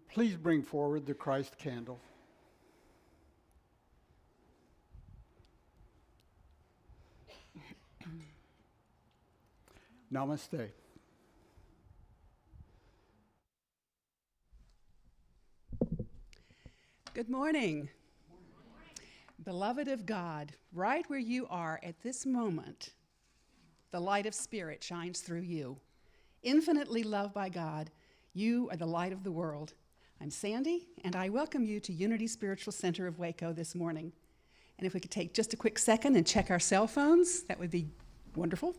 Please bring forward the Christ candle. Namaste. Good morning. Beloved of God, right where you are at this moment, the light of Spirit shines through you. Infinitely loved by God, you are the light of the world. I'm Sandy, and I welcome you to Unity Spiritual Center of Waco this morning. And if we could take just a quick second and check our cell phones, that would be wonderful.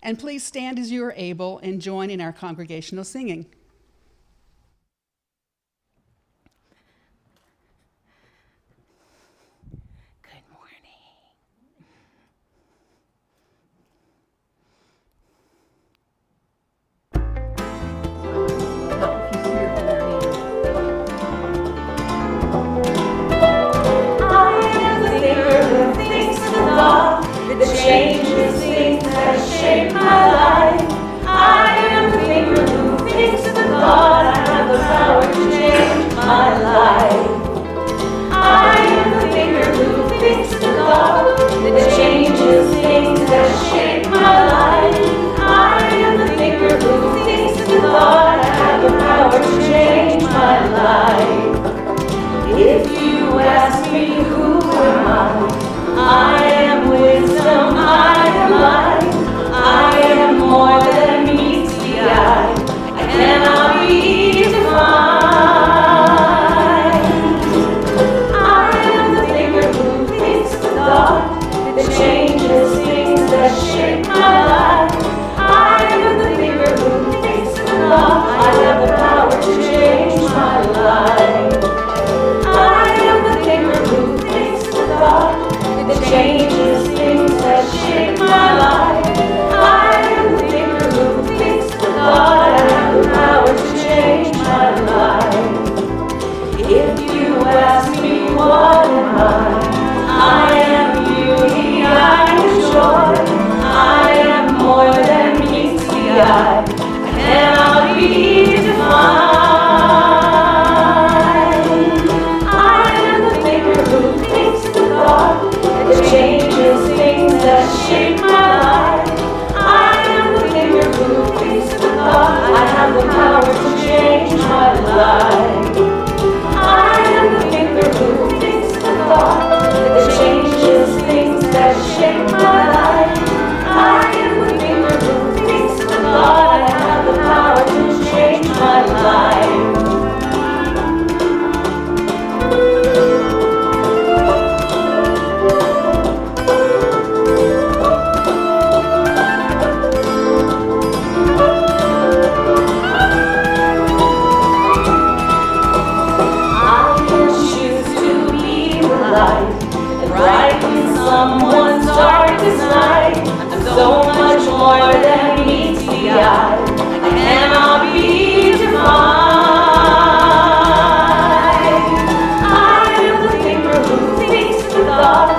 And please stand as you are able and join in our congregational singing. That changes things, that shape my life. I am the thinker who thinks of the thought. I have the power to change my life. I am the thinker who thinks of the thought that changes things, that shape my life. I am the thinker who thinks of the thought. I have the power to change my life. If you ask me who am I am wisdom, I am light, I am more than meets the eye, I cannot be defined. I am the thinker who thinks the thought that changes things, that shape my life. I am the thinker who thinks the thought, I have the power to change my life. I am the thinker who thinks the thought that changes things, that shape my life. I am the thinker who thinks the thought. I have the power to change my life. If you ask me what am I am beauty, I am joy, I am more than meets the eye, I cannot be defined. I am the thinker who thinks the thought that changes things, that shape my life. I am the thinker who thinks the thought. I have the power to change my life. I am the thinker who thinks the thought that changes things, that shape my life. I am the thinker who thinks the thought. I have the power to change my life. Someone's darkest night. I'm so much more than meets the eye. I cannot be defined. I am the thinker who thinks the thought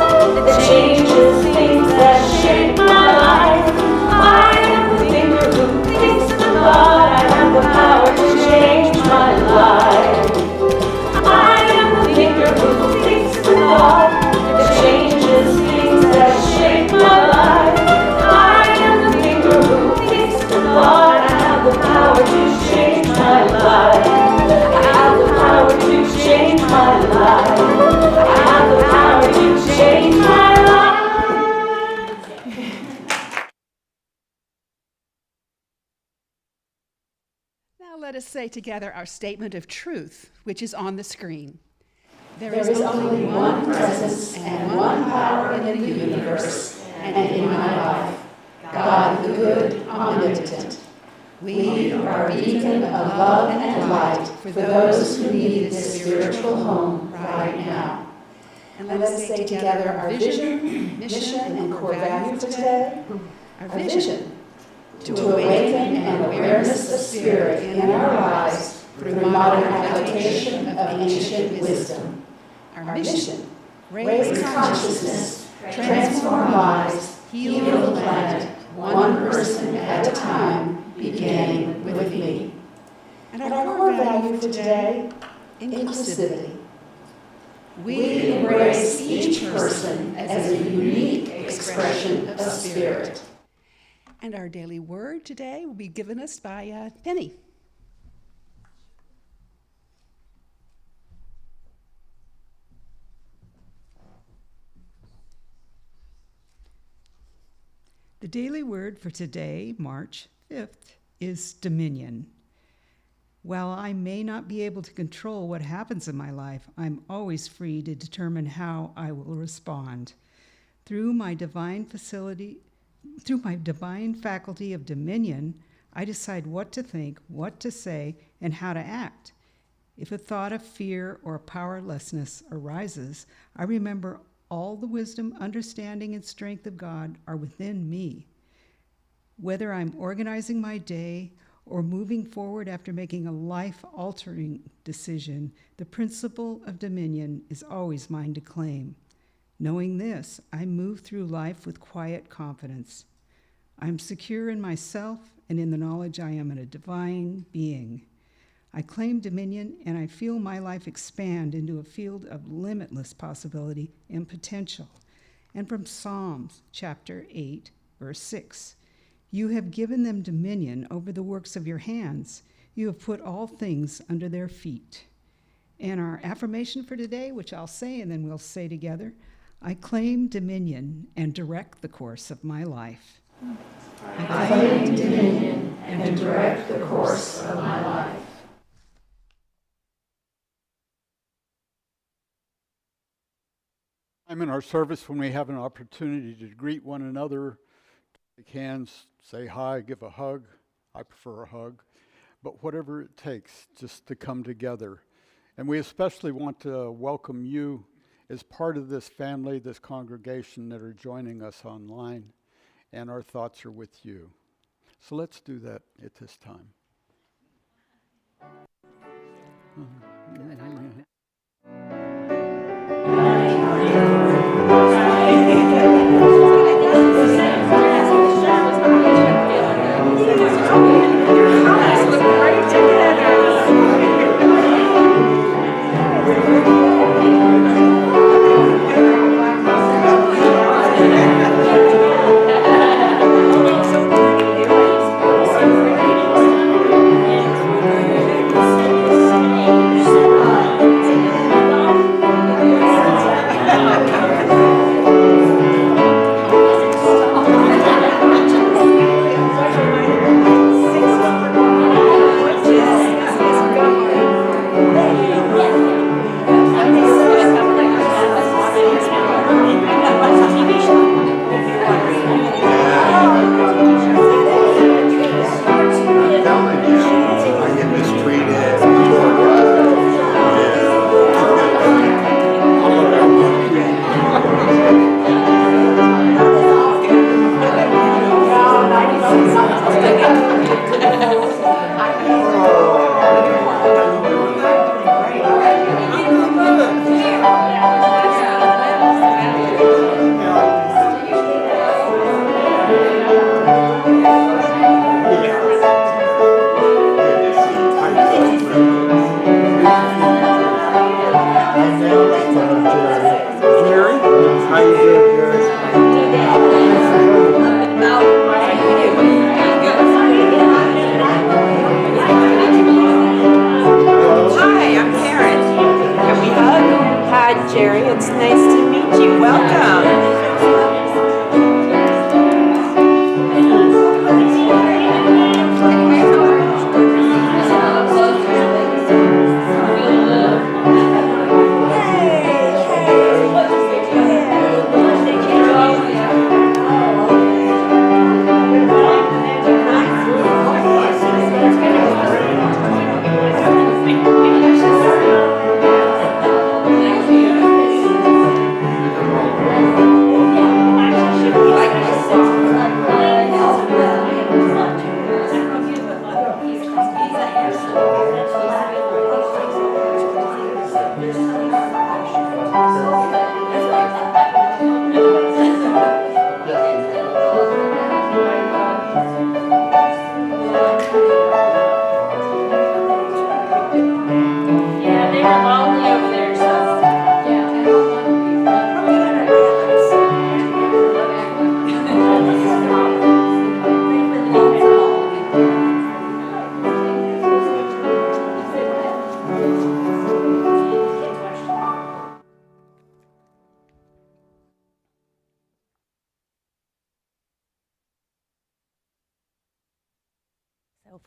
that changes things, that shape my life. I am the thinker who thinks the thought. I have the power to change my life. I am the thinker who thinks the thought that changes things, that shape my life. I am the thinker who thinks the thought. I have the power to change my life. I have the power to change my life. I have the power to change my life. Now let us say together our statement of truth, which is on the screen. There is only one presence and one power in the universe and in my life, God the good, omnipotent. We are a beacon of love and light for those who need this spiritual home right now. And let's say together our vision, mission, and core value for today. Our vision: to awaken an awareness of spirit in our lives through modern application of ancient wisdom. Our mission: raise consciousness, transform lives, heal the planet, one person at a time, beginning with me. And our core value for today, inclusivity. We embrace each person as a unique expression of spirit. And our daily word today will be given us by Penny. The daily word for today, March 5th, is dominion. While I may not be able to control what happens in my life, I'm always free to determine how I will respond. Through my divine faculty of dominion, I decide what to think, what to say, and how to act. If a thought of fear or powerlessness arises, I remember all the wisdom, understanding, and strength of God are within me. Whether I'm organizing my day or moving forward after making a life-altering decision, the principle of dominion is always mine to claim. Knowing this, I move through life with quiet confidence. I'm secure in myself and in the knowledge I am a divine being. I claim dominion, and I feel my life expand into a field of limitless possibility and potential. And from Psalms chapter 8, verse 6, you have given them dominion over the works of your hands. You have put all things under their feet. And our affirmation for today, which I'll say and then we'll say together, I claim dominion and direct the course of my life. I claim dominion and direct the course of my life. I'm in our service when we have an opportunity to greet one another, shake hands, say hi, give a hug. I prefer a hug. But whatever it takes just to come together. And we especially want to welcome you as part of this family, this congregation that are joining us online. And our thoughts are with you. So let's do that at this time.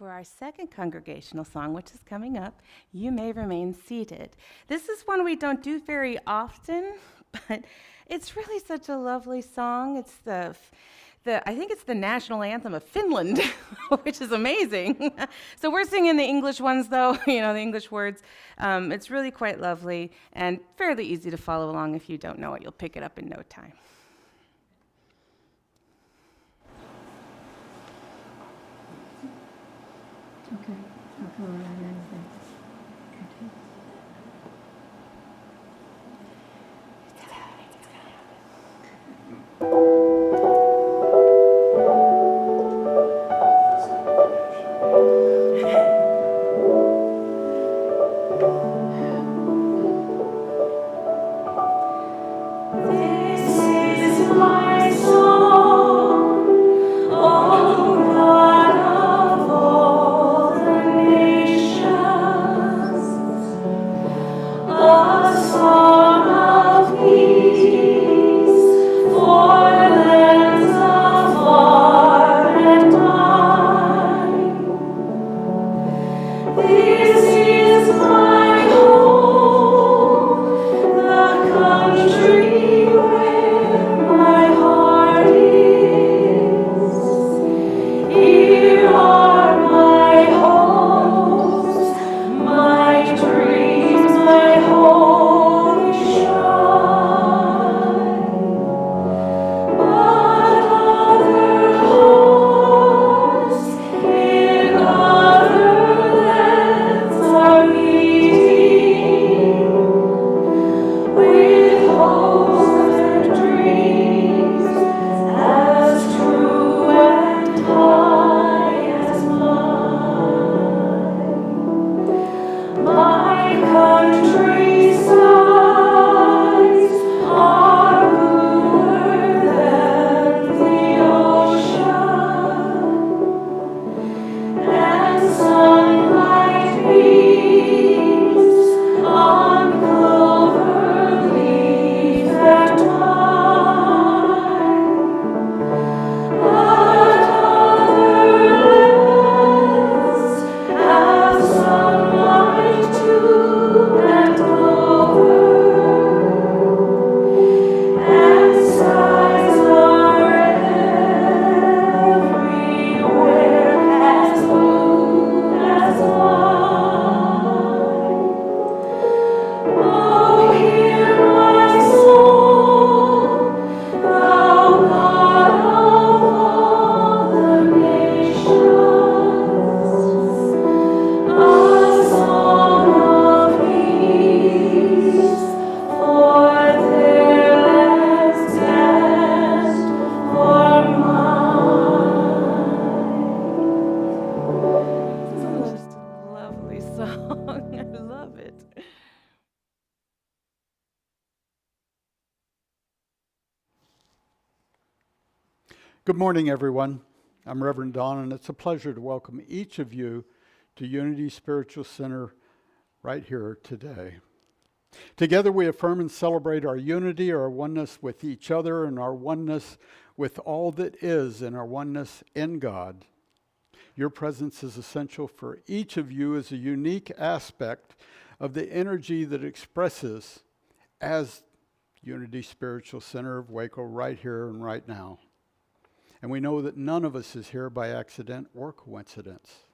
for our second congregational song, which is coming up, You May Remain Seated. This is one we don't do very often, but it's really such a lovely song. It's I think it's the national anthem of Finland, which is amazing. So we're singing the English ones, though, the English words. It's really quite lovely and fairly easy to follow along. If you don't know it, you'll pick it up in no time. Okay, I'll go around anything. This is my song, oh God of all the nations, a song of peace for lands afar and wide. This is my home, the country where my heart is. Here are my hopes, my dreams, my holy shrine. But other hearts in other lands are beating with hopes and dreams as true and high as mine. My country's skies are bluer than the ocean, and sunlight beams on clover leaf and vine. But other lands have sunlight too, and clover, and skies are everywhere as blue as wine. Oh, hear my song, thou God of all the nations, a song of peace for their lands and for mine. It's the most lovely song. I love it. Good morning, everyone. I'm Reverend Don, and it's a pleasure to welcome each of you to Unity Spiritual Center right here today. Together we affirm and celebrate our unity, our oneness with each other, and our oneness with all that is, and our oneness in God. Your presence is essential for each of you as a unique aspect of the energy that expresses as Unity Spiritual Center of Waco right here and right now. And we know that none of us is here by accident or coincidence.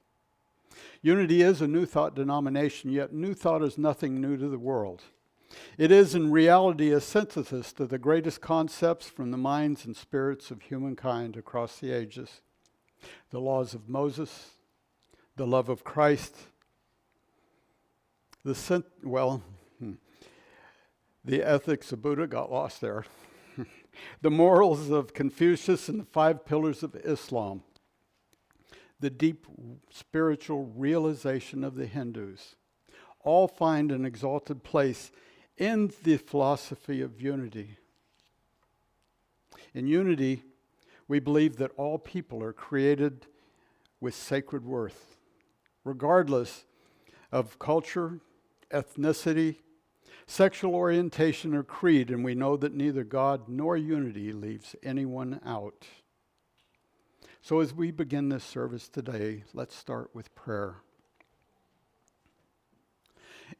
Unity is a New Thought denomination, yet New Thought is nothing new to the world. It is in reality a synthesis of the greatest concepts from the minds and spirits of humankind across the ages. The laws of Moses, the love of Christ, the ethics of Buddha got lost there. The morals of Confucius and the 5 pillars of Islam. The deep spiritual realization of the Hindus. All find an exalted place in the philosophy of unity. In unity, we believe that all people are created with sacred worth, regardless of culture, ethnicity, sexual orientation, or creed, and we know that neither God nor unity leaves anyone out. So as we begin this service today, let's start with prayer.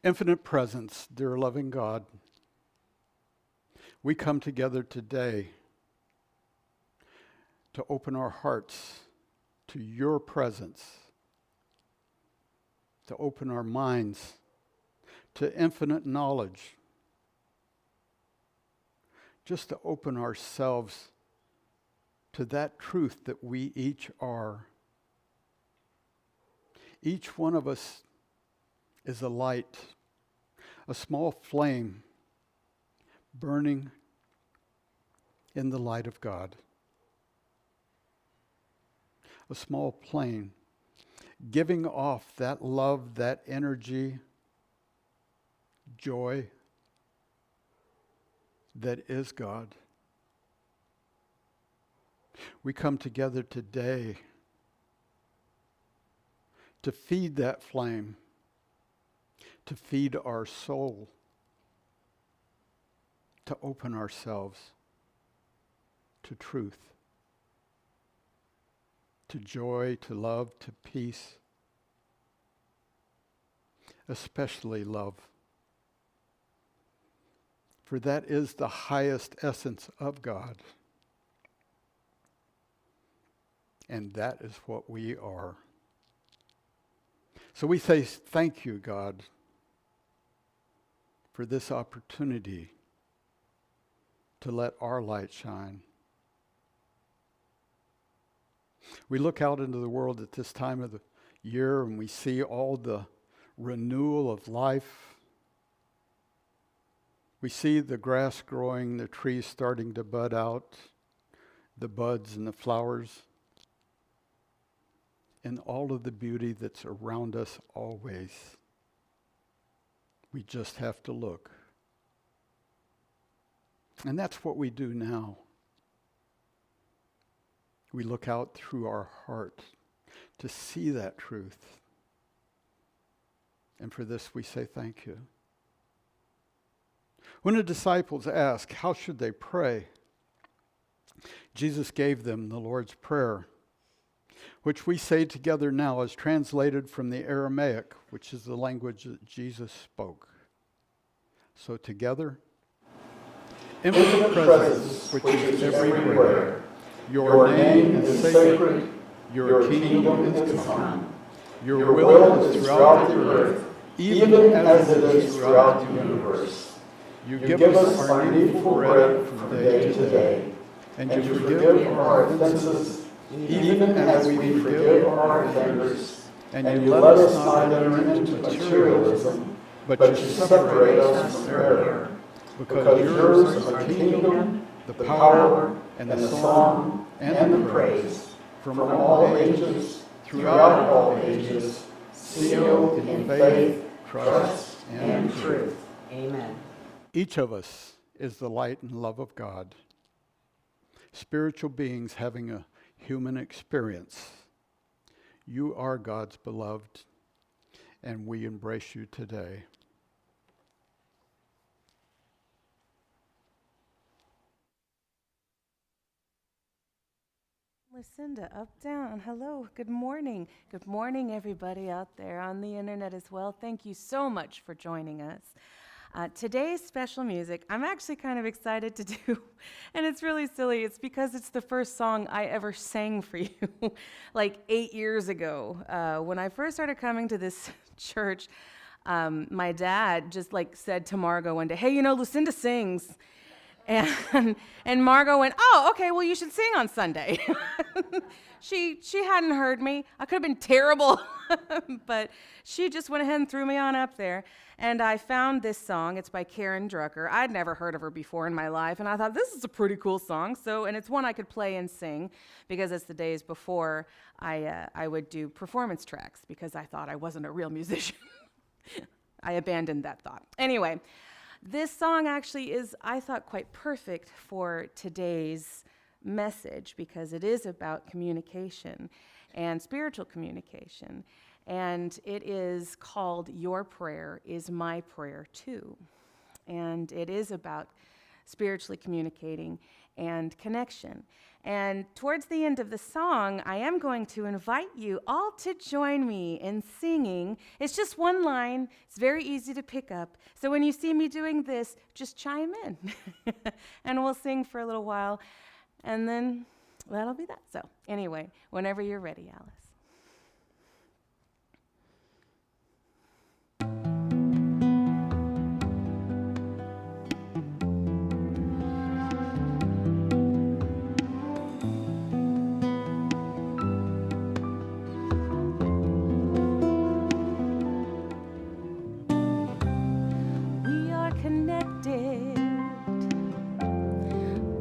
Infinite presence, dear loving God, we come together today to open our hearts to your presence, to open our minds to infinite knowledge, just to open ourselves to that truth that we each are. Each one of us is a light, a small flame burning in the light of God. A small flame giving off that love, that energy, joy that is God. We come together today to feed that flame, to feed our soul, to open ourselves to truth, to joy, to love, to peace, especially love. For that is the highest essence of God. And that is what we are. So we say thank you, God, for this opportunity to let our light shine. We look out into the world at this time of the year and we see all the renewal of life. We see the grass growing, the trees starting to bud out, the buds and the flowers, and all of the beauty that's around us always. We just have to look. And that's what we do now. We look out through our heart to see that truth. And for this we say thank you. When the disciples asked, how should they pray? Jesus gave them the Lord's Prayer, which we say together now is translated from the Aramaic, which is the language that Jesus spoke. So together, infinite presence, which is everywhere. Your name is sacred, your kingdom is come. Your will is throughout the earth, even as it is throughout the universe. You give us our needful bread from day to day, and you forgive our offenses, even as we forgive our offenders. And you let us not enter into materialism, but you separate us from error. Because yours is the kingdom, the power, and the song, and the praise, from all ages, throughout all ages, sealed in faith, trust, and truth. Amen. Each of us is the light and love of God. Spiritual beings having a human experience. You are God's beloved, and we embrace you today. Lucinda, up, down. Hello, good morning. Good morning, everybody out there on the internet as well. Thank you so much for joining us. Today's special music, I'm actually kind of excited to do, and it's really silly. It's because it's the first song I ever sang for you, like 8 years ago. When I first started coming to this church, my dad just said to Margot one day, hey, Lucinda sings. And Margot went, oh, okay, well, you should sing on Sunday. She hadn't heard me. I could have been terrible, but she just went ahead and threw me on up there. And I found this song. It's by Karen Drucker. I'd never heard of her before in my life, and I thought, this is a pretty cool song. And it's one I could play and sing, because it's the days before I would do performance tracks, because I thought I wasn't a real musician. I abandoned that thought. Anyway, this song actually is, I thought, quite perfect for today's message, because it is about communication and spiritual communication. And it is called Your Prayer is My Prayer Too. And it is about spiritually communicating, and connection. And towards the end of the song, I am going to invite you all to join me in singing. It's just one line. It's very easy to pick up. So when you see me doing this, just chime in. And we'll sing for a little while. And then that'll be that. So anyway, whenever you're ready, Alice.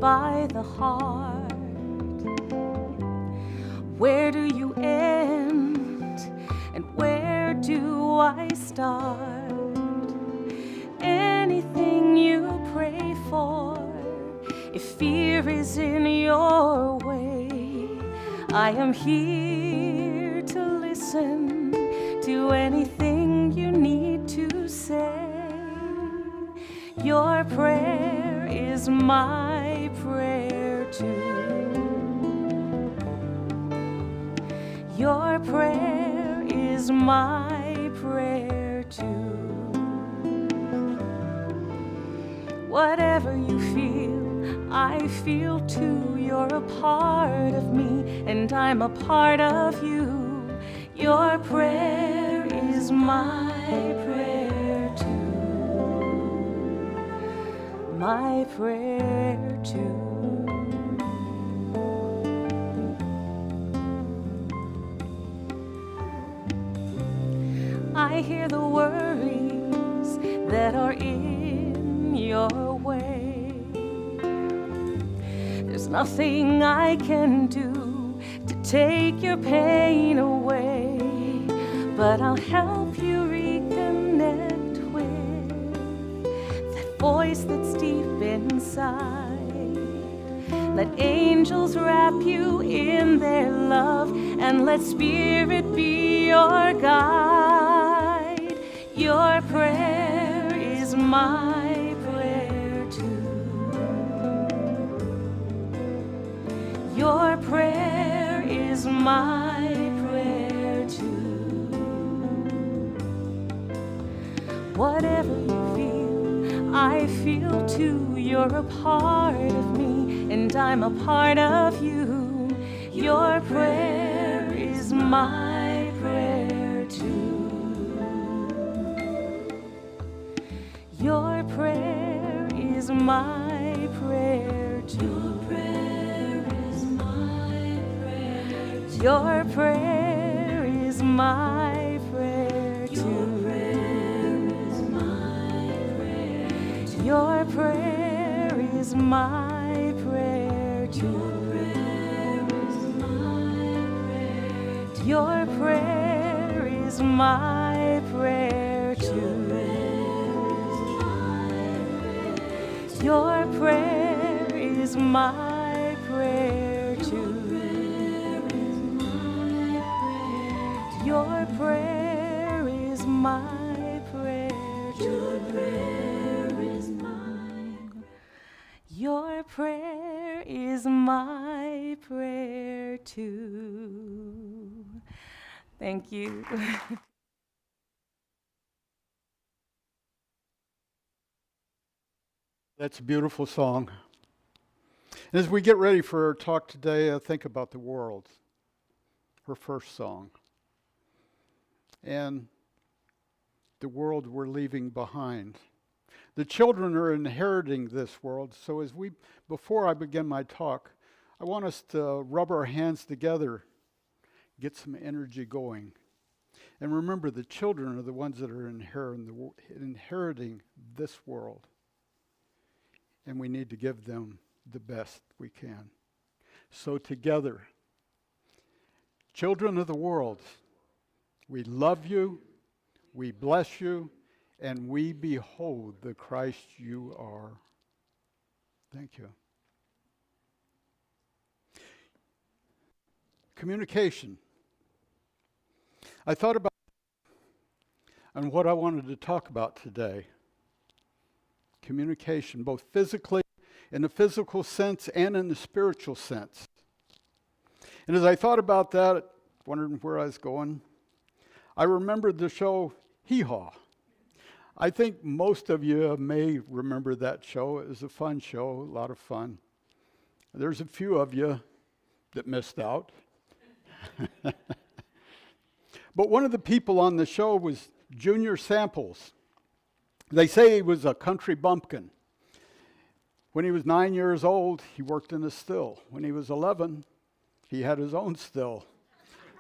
By the heart, where do you end and where do I start? Anything you pray for, if fear is in your way, I am here to listen to anything you need to say. Your prayer is my prayer too. Your prayer is my prayer too. Whatever you feel, I feel too. You're a part of me, and I'm a part of you. Your prayer is my prayer too. My prayer too. I hear the worries that are in your way. There's nothing I can do to take your pain away, but I'll help you reconnect with that voice that's deep inside. Let angels wrap you in their love, and let Spirit be your guide. Your prayer is my prayer too. Your prayer is my prayer too. Whatever you feel, I feel too. You're a part of me, and I'm a part of you. Your prayer is my prayer too. Your prayer is my prayer too. Your prayer is my prayer too. Your prayer is my prayer too. Your prayer is my prayer too. Your prayer is my prayer too. Your prayer is my prayer too. Your prayer is my prayer too. Thank you. That's a beautiful song. And as we get ready for our talk today, I think about the world, her first song, and the world we're leaving behind. The children are inheriting this world, so before I begin my talk, I want us to rub our hands together, get some energy going. And remember, the children are the ones that are inheriting this world. And we need to give them the best we can. So together, children of the world, we love you, we bless you, and we behold the Christ you are. Thank you. Communication. I thought about and what I wanted to talk about today. Communication, both physically in the physical sense and in the spiritual sense. And as I thought about that, wondering where I was going, I remembered the show Hee Haw. I think most of you may remember that show. It was a fun show, a lot of fun. There's a few of you that missed out. But one of the people on the show was Junior Samples. They say he was a country bumpkin. When he was 9 years old, he worked in a still. When he was 11, he had his own still,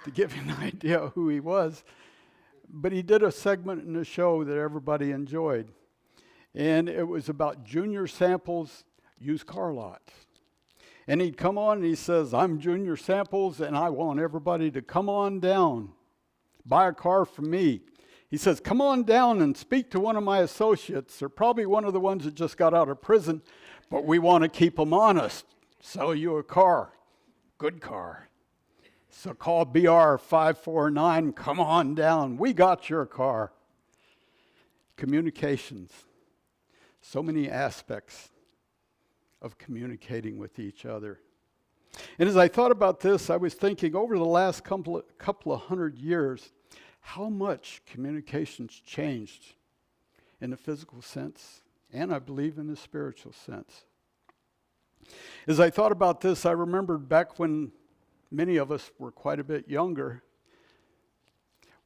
to give you an idea of who he was. But he did a segment in the show that everybody enjoyed. And it was about Junior Samples' used car lot. And he'd come on and he says, I'm Junior Samples and I want everybody to come on down, buy a car from me. He says, come on down and speak to one of my associates. They're probably one of the ones that just got out of prison, but we want to keep them honest. Sell you a car, good car. So call BR-549, come on down. We got your car. Communications. So many aspects of communicating with each other. And as I thought about this, I was thinking over the last couple of hundred years, how much communication's changed in the physical sense, and I believe in the spiritual sense. As I thought about this, I remembered back when many of us were quite a bit younger,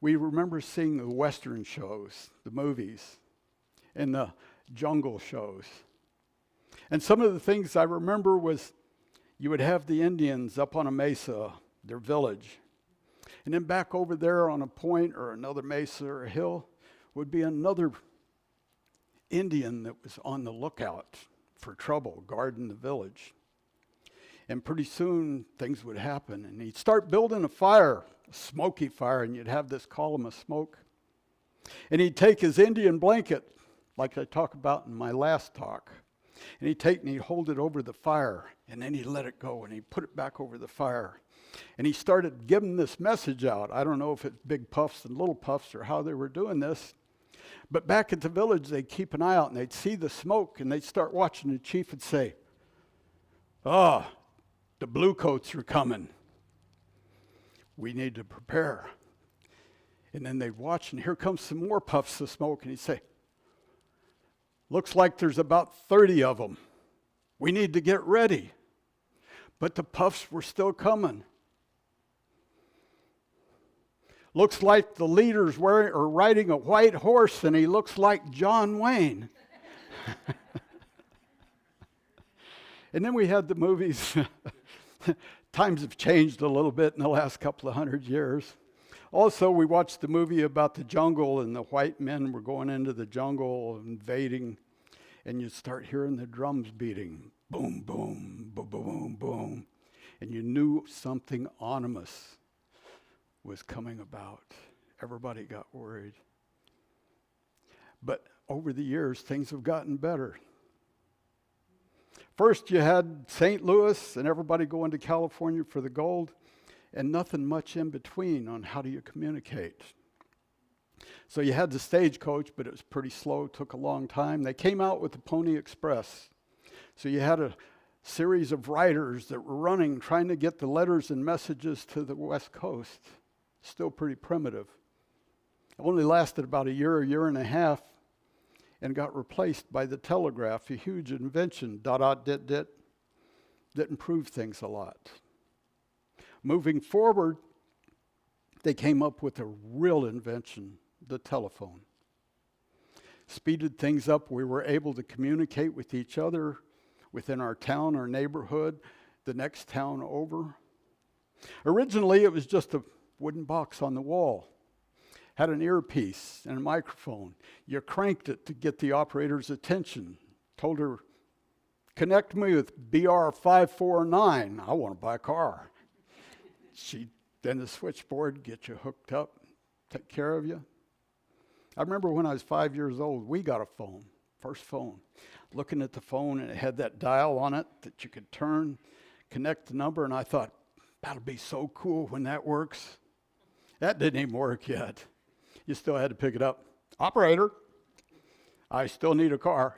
we remember seeing the Western shows, the movies, and the jungle shows. And some of the things I remember was you would have the Indians up on a mesa, their village. And then back over there on a point or another mesa or a hill would be another Indian that was on the lookout for trouble, guarding the village. And pretty soon things would happen. And he'd start building a fire, a smoky fire, and you'd have this column of smoke. And he'd take his Indian blanket, like I talked about in my last talk, and he'd take and he'd hold it over the fire, and then he'd let it go, and he'd put it back over the fire. And he started giving this message out. I don't know if it's big puffs and little puffs or how they were doing this, but back at the village, they'd keep an eye out, and they'd see the smoke, and they'd start watching. The chief would say, the blue coats are coming. We need to prepare. And then they'd watch, and here comes some more puffs of smoke, and he'd say, looks like there's about 30 of them. We need to get ready. But the puffs were still coming. Looks like the leader's riding a white horse, and he looks like John Wayne. And then we had the movies. Times have changed a little bit in the last couple of hundred years. Also, we watched the movie about the jungle, and the white men were going into the jungle, invading, and you start hearing the drums beating. Boom, boom, boom, boom, boom. And you knew something ominous was coming about. Everybody got worried. But over the years, things have gotten better. First, you had St. Louis and everybody going to California for the gold, and nothing much in between on how do you communicate. So you had the stagecoach, but it was pretty slow, took a long time. They came out with the Pony Express. So you had a series of riders that were running, trying to get the letters and messages to the West Coast. Still pretty primitive. It only lasted about a year and a half, and got replaced by the telegraph, a huge invention, that improved things a lot. Moving forward, they came up with a real invention, the telephone. Speeded things up. We were able to communicate with each other within our town, our neighborhood, the next town over. Originally, it was just a wooden box on the wall. Had an earpiece and a microphone. You cranked it to get the operator's attention. Told her, connect me with BR-549. I want to buy a car. Then the switchboard, get you hooked up, take care of you. I remember when I was 5 years old, we got a phone, first phone. Looking at the phone, and it had that dial on it that you could turn, connect the number, and I thought, that'll be so cool when that works. That didn't even work yet. You still had to pick it up. Operator, I still need a car.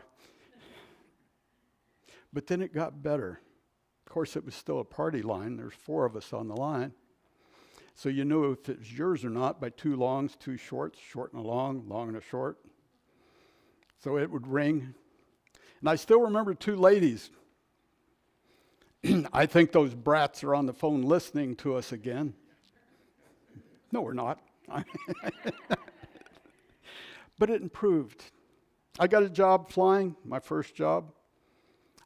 But then it got better. Of course, it was still a party line. There's 4 of us on the line. So you knew if it was yours or not by 2 longs, 2 shorts, short and a long and a short. So it would ring. And I still remember 2 ladies. I think those brats are on the phone listening to us again. No, we're not. But it improved. I got a job flying, my first job.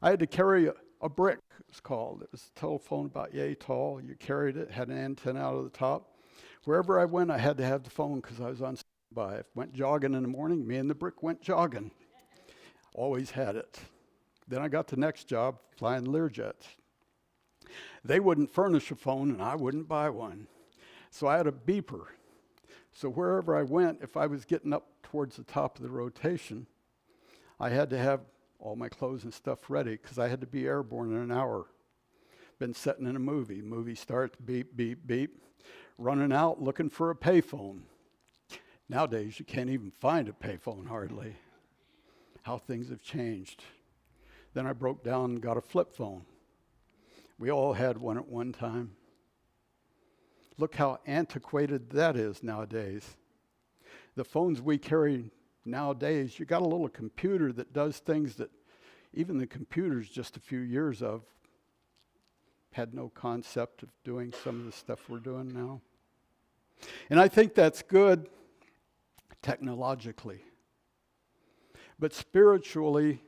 I had to carry a brick, it's called. It was a telephone about yay tall. You carried it, had an antenna out of the top. Wherever I went, I had to have the phone because I was on standby. If I went jogging in the morning, me and the brick went jogging. Always had it. Then I got the next job, flying Learjets. They wouldn't furnish a phone, and I wouldn't buy one. So I had a beeper. So wherever I went, if I was getting up towards the top of the rotation, I had to have all my clothes and stuff ready because I had to be airborne in an hour. Been sitting in a movie. Movie starts, beep, beep, beep. Running out looking for a payphone. Nowadays, you can't even find a payphone hardly. How things have changed. Then I broke down and got a flip phone. We all had one at one time. Look how antiquated that is nowadays. The phones we carry nowadays, you got a little computer that does things that even the computers just a few years of had no concept of doing some of the stuff we're doing now. And I think that's good technologically. But spiritually,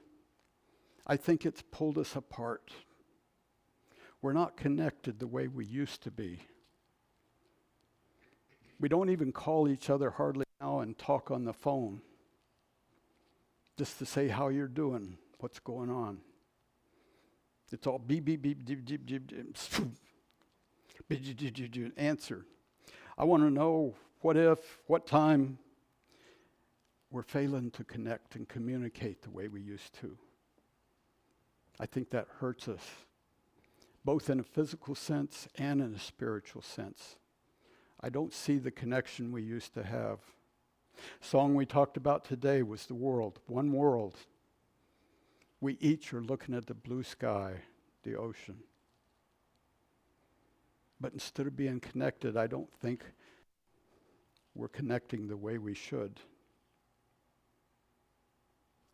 I think it's pulled us apart. We're not connected the way we used to be. We don't even call each other hardly now and talk on the phone just to say how you're doing, what's going on. It's all beep, beep, beep, beep, beep, beep, beep, answer. I want to know what if, what time we're failing to connect and communicate the way we used to. I think that hurts us, both in a physical sense and in a spiritual sense. I don't see the connection we used to have. Song we talked about today was the world, one world. We each are looking at the blue sky, the ocean. But instead of being connected, I don't think we're connecting the way we should.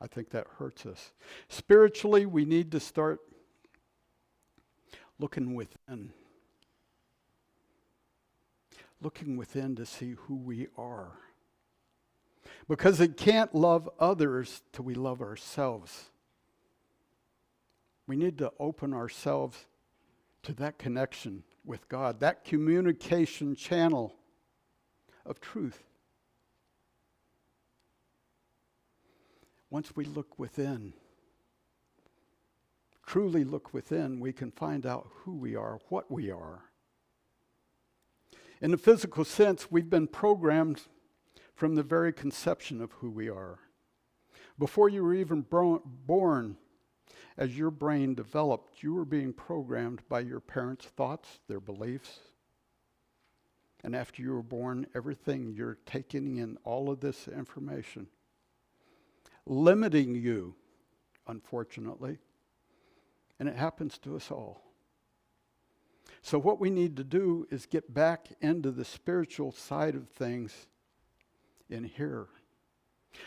I think that hurts us. Spiritually, we need to start looking within. Looking within to see who we are. Because it can't love others till we love ourselves. We need to open ourselves to that connection with God, that communication channel of truth. Once we look within, truly look within, we can find out who we are, what we are. In the physical sense, we've been programmed from the very conception of who we are. Before you were even born, as your brain developed, you were being programmed by your parents' thoughts, their beliefs. And after you were born, everything, you're taking in all of this information, limiting you, unfortunately. And it happens to us all. So what we need to do is get back into the spiritual side of things in here.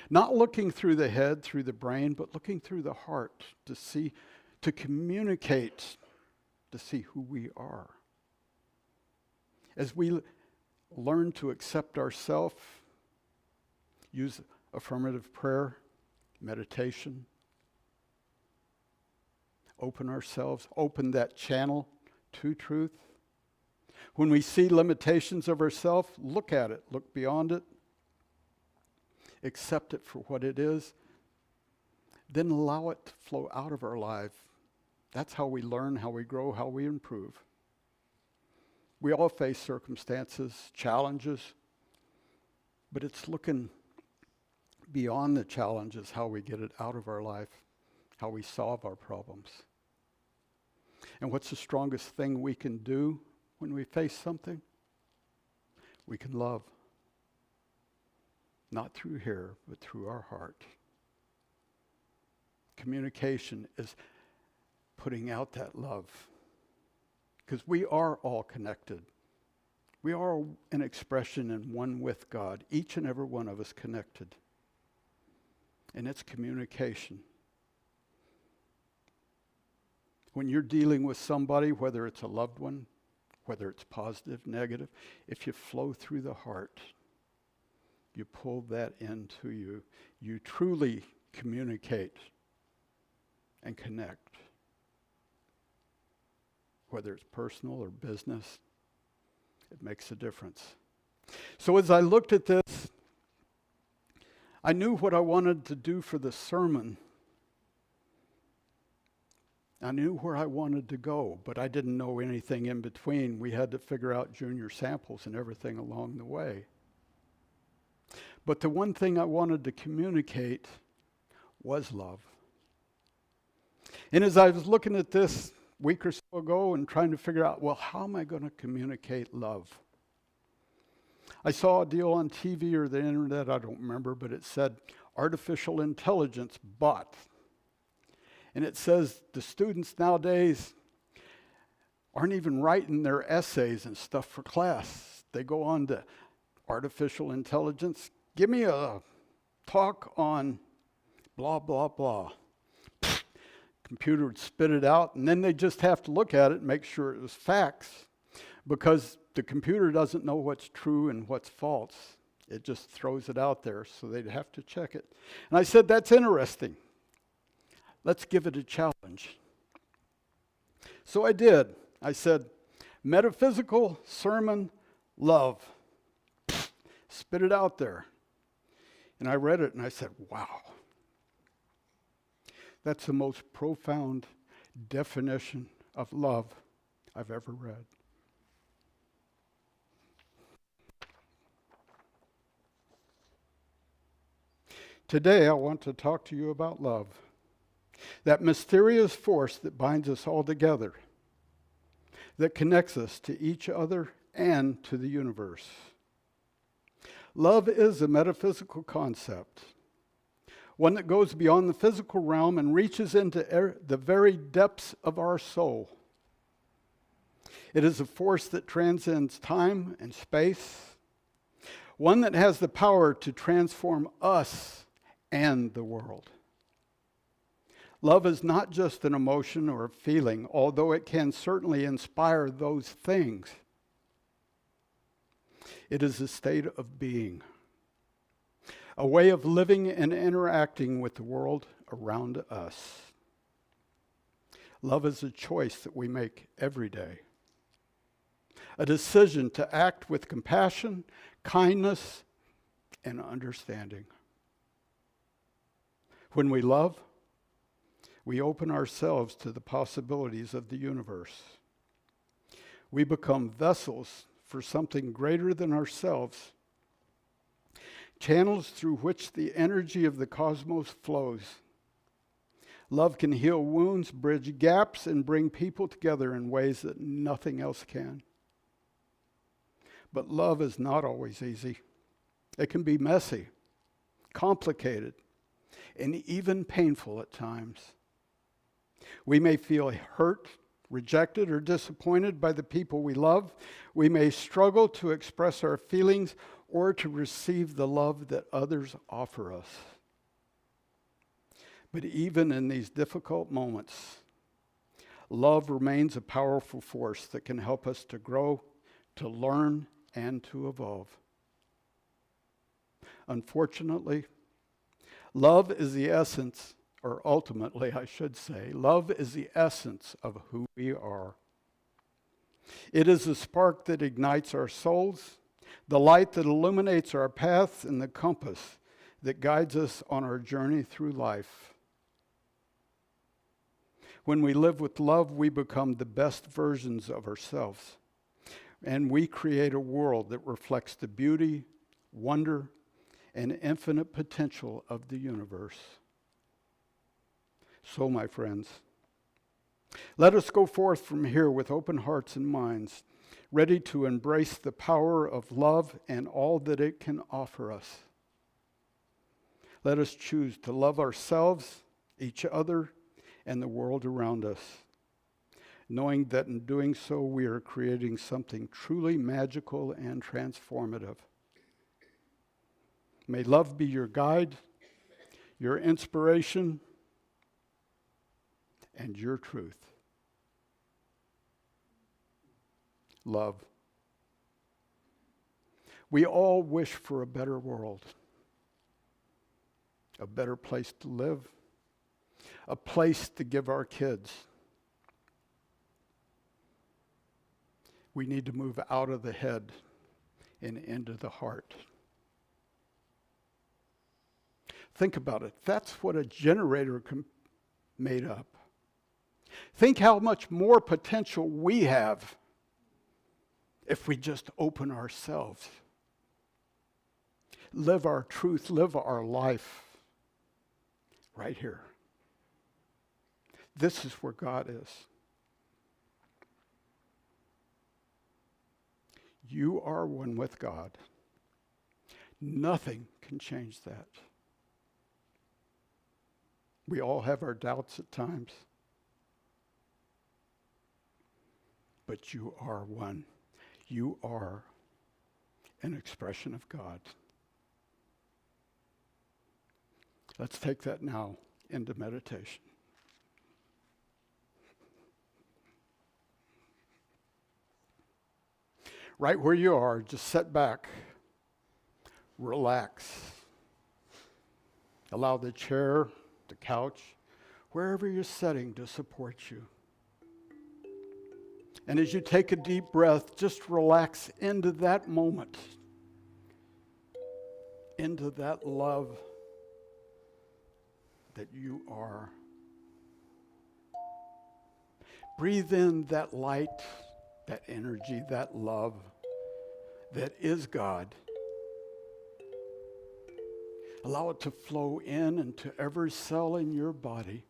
Not looking through the head, through the brain, but looking through the heart to see, to communicate, to see who we are. As we learn to accept ourselves, use affirmative prayer, meditation, open ourselves, open that channel to truth. When we see limitations of ourselves, look at it, look beyond it, accept it for what it is, then allow it to flow out of our life. That's how we learn, how we grow, how we improve. We all face circumstances, challenges, but it's looking beyond the challenges, how we get it out of our life, how we solve our problems. And what's the strongest thing we can do when we face something? We can love. Not through here, but through our heart. Communication is putting out that love. Because we are all connected. We are an expression and one with God, each and every one of us connected. And it's communication. When you're dealing with somebody, whether it's a loved one, whether it's positive, negative, if you flow through the heart, you pull that into you. You truly communicate and connect. Whether it's personal or business, it makes a difference. So as I looked at this, I knew what I wanted to do for the sermon. I knew where I wanted to go, but I didn't know anything in between. We had to figure out junior samples and everything along the way. But the one thing I wanted to communicate was love. And as I was looking at this week or so ago and trying to figure out, well, how am I going to communicate love? I saw a deal on TV or the internet, I don't remember, but it said artificial intelligence bot. And it says the students nowadays aren't even writing their essays and stuff for class. They go on to artificial intelligence. Give me a talk on blah, blah, blah. Computer would spit it out, and then they just have to look at it and make sure it was facts, because the computer doesn't know what's true and what's false. It just throws it out there, so they'd have to check it. And I said, that's interesting. Let's give it a challenge. So I did. I said, metaphysical sermon, love. Spit it out there. And I read it and I said, wow. That's the most profound definition of love I've ever read. Today I want to talk to you about love. That mysterious force that binds us all together, that connects us to each other and to the universe. Love is a metaphysical concept, one that goes beyond the physical realm and reaches into the very depths of our soul. It is a force that transcends time and space, one that has the power to transform us and the world. Love is not just an emotion or a feeling, although it can certainly inspire those things. It is a state of being, a way of living and interacting with the world around us. Love is a choice that we make every day, a decision to act with compassion, kindness, and understanding. When we love, we open ourselves to the possibilities of the universe. We become vessels for something greater than ourselves, channels through which the energy of the cosmos flows. Love can heal wounds, bridge gaps, and bring people together in ways that nothing else can. But love is not always easy. It can be messy, complicated, and even painful at times. We may feel hurt, rejected, or disappointed by the people we love. We may struggle to express our feelings or to receive the love that others offer us. But even in these difficult moments, love remains a powerful force that can help us to grow, to learn, and to evolve. Unfortunately, love is the essence, or ultimately, I should say, love is the essence of who we are. It is the spark that ignites our souls, the light that illuminates our paths, and the compass that guides us on our journey through life. When we live with love, we become the best versions of ourselves, and we create a world that reflects the beauty, wonder, and infinite potential of the universe. So, my friends, let us go forth from here with open hearts and minds, ready to embrace the power of love and all that it can offer us. Let us choose to love ourselves, each other, and the world around us. knowing that in doing so we are creating something truly magical and transformative. May love be your guide, your inspiration, and your truth. Love. We all wish for a better world, a better place to live, a place to give our kids. We need to move out of the head and into the heart. Think about it. That's what a generator made up. Think how much more potential we have if we just open ourselves. Live our truth, live our life right here. This is where God is. You are one with God. Nothing can change that. We all have our doubts at times. But you are one. You are an expression of God. Let's take that now into meditation. Right where you are, just sit back, relax. Allow the chair, the couch, wherever you're sitting to support you. And as you take a deep breath, just relax into that moment, into that love that you are. Breathe in that light, that energy, that love that is God. Allow it to flow in into every cell in your body.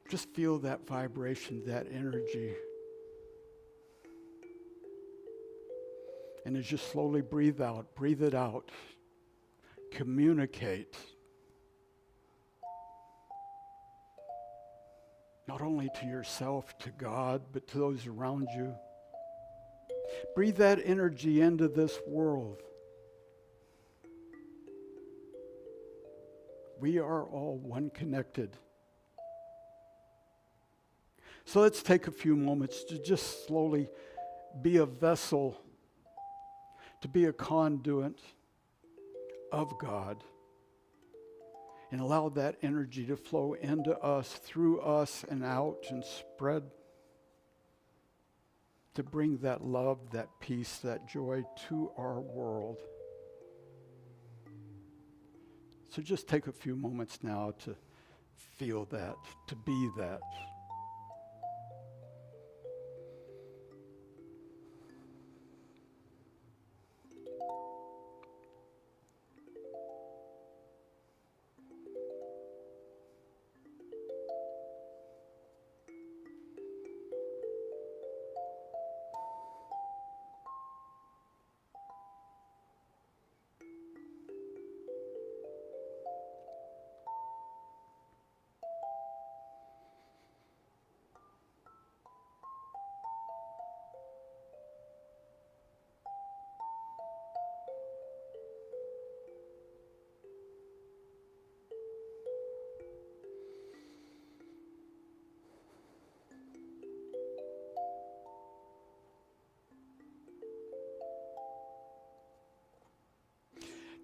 Just feel that vibration, that energy. And as you slowly breathe it out. Communicate. Not only to yourself, to God, but to those around you. Breathe that energy into this world. We are all one connected. So let's take a few moments to just slowly be a vessel, to be a conduit of God, and allow that energy to flow into us, through us, and out and spread to bring that love, that peace, that joy to our world. So just take a few moments now to feel that, to be that.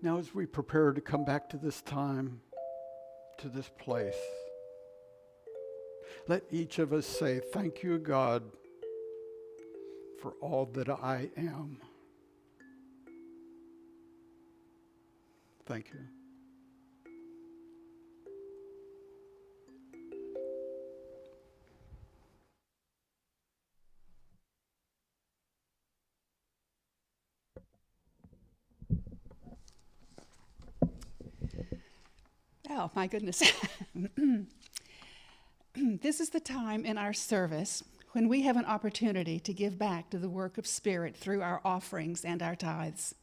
Now as we prepare to come back to this time, to this place, let each of us say, thank you, God, for all that I am. Thank you. Oh, my goodness. This is the time in our service when we have an opportunity to give back to the work of Spirit through our offerings and our tithes.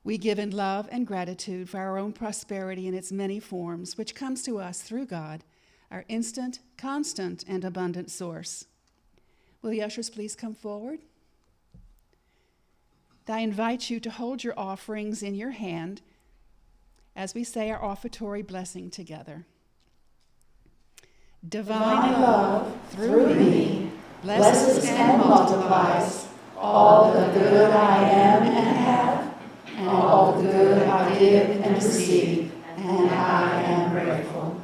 We give in love and gratitude for our own prosperity in its many forms, which comes to us through God, our instant, constant, and abundant source. Will the ushers please come forward? I invite you to hold your offerings in your hand as we say our offertory blessing together. Divine love through me blesses and multiplies all the good I am and have, and all the good I give and receive, and I am grateful.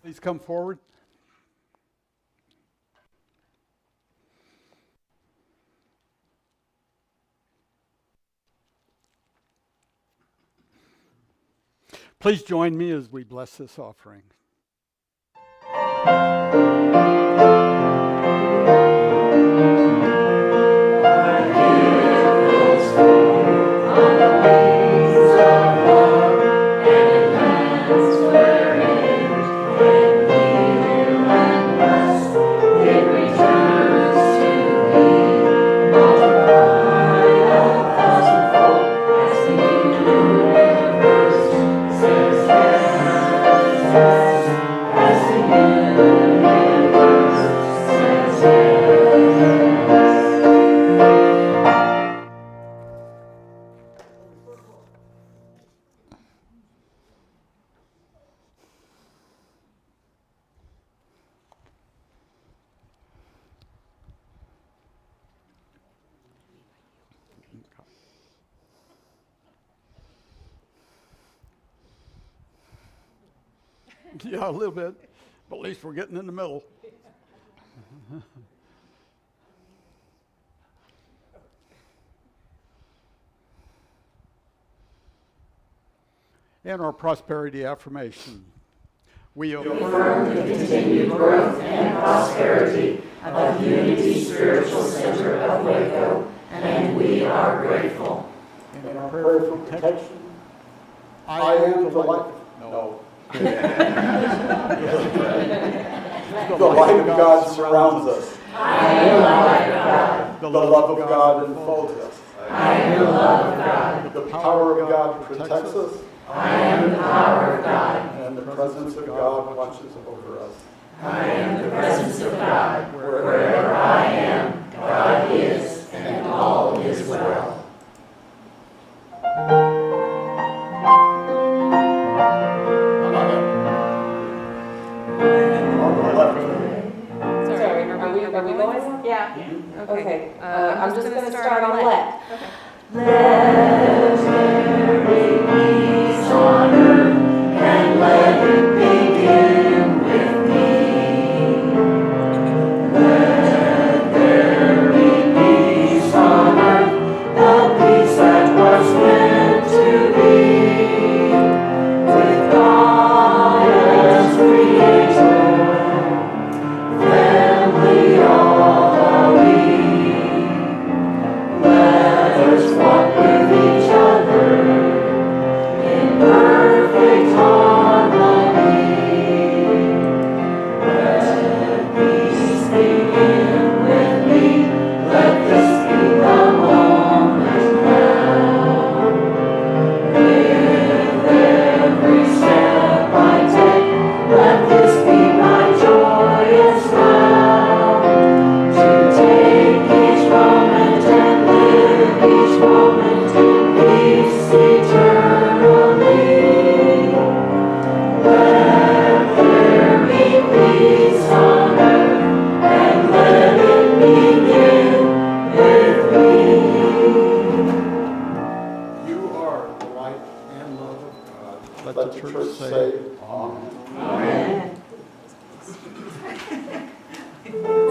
Please come forward. Please join me as we bless this offering. Yeah, a little bit, but at least we're getting in the middle. And our prosperity affirmation. We affirm the continued growth and prosperity of Unity Spiritual Center of Waco, and we are grateful. In our prayer for protection, I am the light. No. The light of God surrounds us. I am the light of God. The love of God enfolds us. I am the love of God. The power of God protects us. I am the power of God. And the presence of God watches over us. I am the presence of God. Wherever I am, God is, and all is well. Sorry, are we going? Yeah. Okay, I'm just gonna start on let. Let there be peace on earth, and let it begin with me. Let there be peace on earth, the peace that was meant to be. With God as creator, family all are we. Let us walk with each other in perfect harmony. Let peace begin with me. Let this be the moment now. With every step I take, let this be my joyous vow. To take each moment and live each moment in peace eternally. Let there be peace on earth, and let it begin with me. You are the light and love of God. Let the church say, Amen. Amen.